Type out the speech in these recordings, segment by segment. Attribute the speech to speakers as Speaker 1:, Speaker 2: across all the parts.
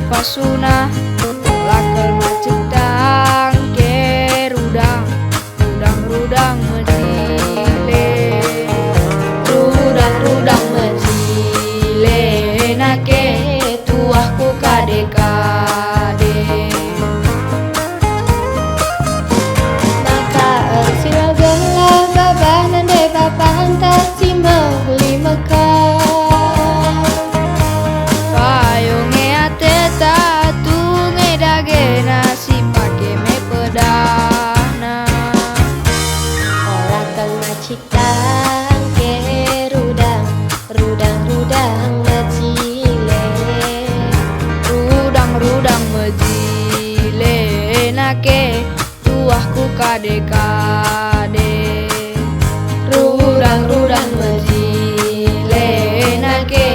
Speaker 1: pasu-pasuna lakel macetang ke rudang rudang mejile rudang mejile nake tuahku kade-kade
Speaker 2: maka sila gelah babah nande babah antar simbang lima
Speaker 1: payunge ate tatu ngedage nasi pake me pedana
Speaker 2: olah kang macitang ke rudang mejile
Speaker 1: rudang mejile nake tuahku kade-kade rudang mejile nake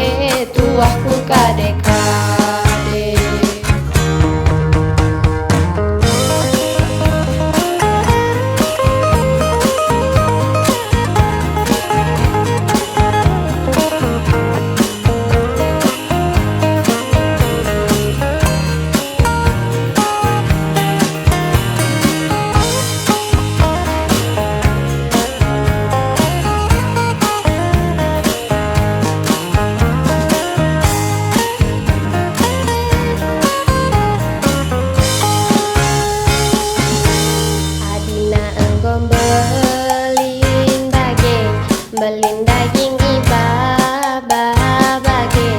Speaker 1: tuahku kade-kade
Speaker 2: adina engkau belin daging ibaba bage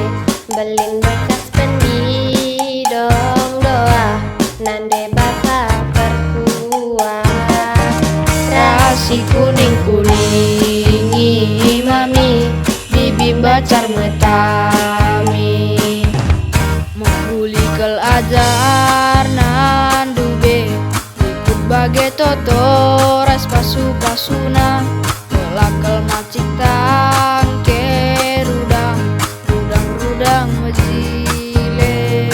Speaker 2: belin bekas pendidong doa nande baka perkuah
Speaker 1: nasi kuning mami bibim bacar metami menggulikel ajar nan dube ikut bagai toto ras pasu-pasuna lakel macitang ke rudang mejile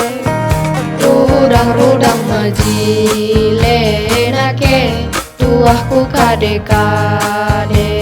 Speaker 1: rudang mejile nake tuahku kade-kade